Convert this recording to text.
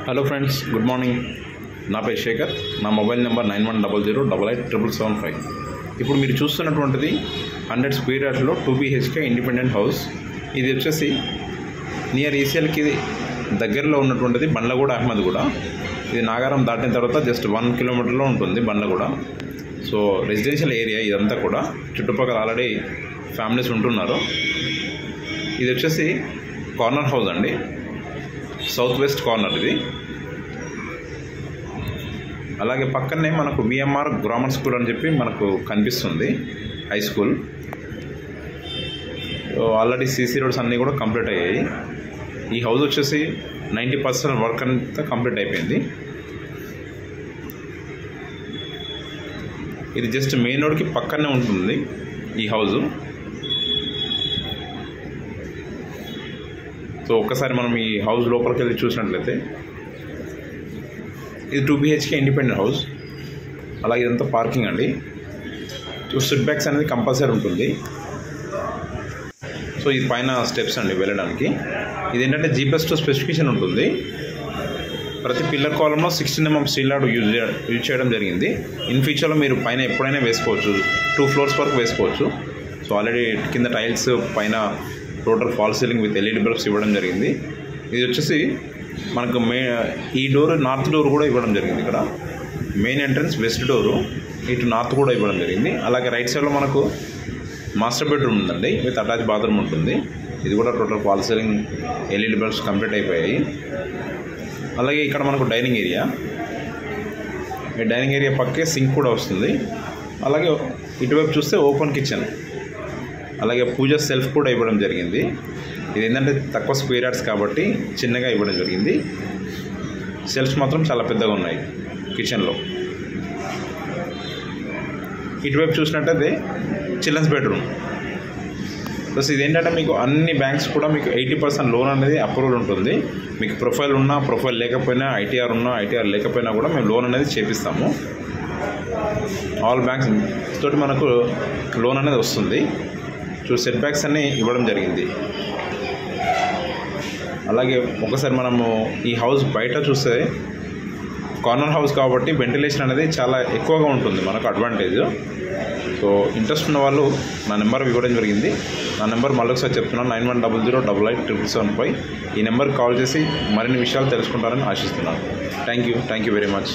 Hello friends, good morning. నా పేరు శేఖర్. నా మొబైల్ నెంబర్ 9100887775. ఇప్పుడు మీరు చూస్తున్నటువంటిది 100 స్క్వేర్ యార్డ్స్లో 2 BHK ఇండిపెండెంట్ హౌస్. ఇది వచ్చేసి నియర్ ఈసీఎల్కి దగ్గరలో ఉన్నటువంటిది బండ్లగూడ, అహ్మద్గూడ. ఇది నాగారం దాటిన తర్వాత జస్ట్ 1 కిలోమీటర్లో ఉంటుంది బండ్లగూడ. సో రెసిడెన్షియల్ ఏరియా ఇదంతా కూడా. చుట్టుపక్కల ఆల్రెడీ ఫ్యామిలీస్ ఉంటున్నారు. ఇది వచ్చేసి కార్నర్ హౌస్ అండి, సౌత్ వెస్ట్ కార్నర్ ఇది. అలాగే పక్కనే మనకు విఎంఆర్ గ్రామర్ స్కూల్ అని చెప్పి మనకు కనిపిస్తుంది, high school. Already CC roads అన్నీ కూడా కంప్లీట్ అయ్యాయి. ఈ హౌస్ వచ్చేసి 90% వర్క్ అంతా కంప్లీట్ అయిపోయింది. ఇది జస్ట్ మెయిన్ రోడ్కి పక్కనే ఉంటుంది ఈ హౌజు. సో ఒక్కసారి మనం ఈ హౌస్ లోపలికి వెళ్ళి చూసినట్లయితే ఇది 2 BHK ఇండిపెండెంట్ హౌస్. అలాగే ఇదంతా పార్కింగ్ అండి. సిట్ బ్యాక్స్ అనేది కంపల్సరీ ఉంటుంది. సో ఇది పైన స్టెప్స్ అండి వెళ్ళడానికి. ఇది ఏంటంటే G+2 స్పెసిఫికేషన్ ఉంటుంది. ప్రతి పిల్లర్ కాలంలో 16 mm స్టీల్ రాడ్ యూజ్ చేయడం జరిగింది. ఇన్ ఫ్యూచర్లో మీరు పైన ఎప్పుడైనా వేసుకోవచ్చు, 2 floors వరకు వేసుకోవచ్చు. సో ఆల్రెడీ కింద టైల్స్, పైన total fall ceiling with LED bulbs ఇవ్వడం జరిగింది. ఇది వచ్చేసి మనకు ఈ డోర్ నార్త్ డోర్ కూడా ఇవ్వడం జరిగింది. ఇక్కడ మెయిన్ ఎంట్రన్స్ వెస్ట్ డోరు, ఇటు నార్త్ కూడా ఇవ్వడం జరిగింది. అలాగే రైట్ సైడ్లో మనకు మాస్టర్ బెడ్రూమ్ ఉందండి, విత్ అటాచ్ బాత్రూమ్ ఉంటుంది. ఇది కూడా total fall ceiling, LED bulbs complete అయిపోయాయి. అలాగే ఇక్కడ మనకు డైనింగ్ ఏరియా, ఈ డైనింగ్ ఏరియా పక్కే సింక్ కూడా వస్తుంది. అలాగే ఇటువైపు చూస్తే ఓపెన్ కిచెన్, అలాగే పూజ సెల్ఫ్ కూడా ఇవ్వడం జరిగింది. ఇది ఏంటంటే తక్కువ స్క్వేర్ యార్డ్స్ కాబట్టి చిన్నగా ఇవ్వడం జరిగింది. సెల్ఫ్స్ మాత్రం చాలా పెద్దగా ఉన్నాయి కిచెన్లో. ఇటువైపు చూసినట్టయితే చిల్డ్రన్స్ బెడ్రూమ్. ప్లస్ ఇదేంటంటే మీకు అన్ని బ్యాంక్స్ కూడా మీకు 80% లోన్ అనేది అప్రూవల్ ఉంటుంది. మీకు ప్రొఫైల్ ఉన్నా, ప్రొఫైల్ లేకపోయినా, ITR ఉన్నా, ITR లేకపోయినా కూడా మేము లోన్ అనేది చేపిస్తాము. ఆల్ బ్యాంక్స్ తోటి మనకు లోన్ అనేది వస్తుంది. సెట్ బ్యాక్స్ అన్నీ ఇవ్వడం జరిగింది. అలాగే ఒకసారి మనము ఈ హౌస్ బయట చూస్తే కార్నర్ హౌస్ కాబట్టి వెంటిలేషన్ అనేది చాలా ఎక్కువగా ఉంటుంది, మనకు అడ్వాంటేజ్. సో ఇంట్రెస్ట్ ఉన్న వాళ్ళు నా నెంబర్ ఇవ్వడం జరిగింది. నా నెంబర్ మళ్ళొకసారి చెప్తున్నాను, 9100887775. ఈ నెంబర్కి కాల్ చేసి మరిన్ని విషయాలు తెలుసుకుంటారని ఆశిస్తున్నాను. Thank you very much.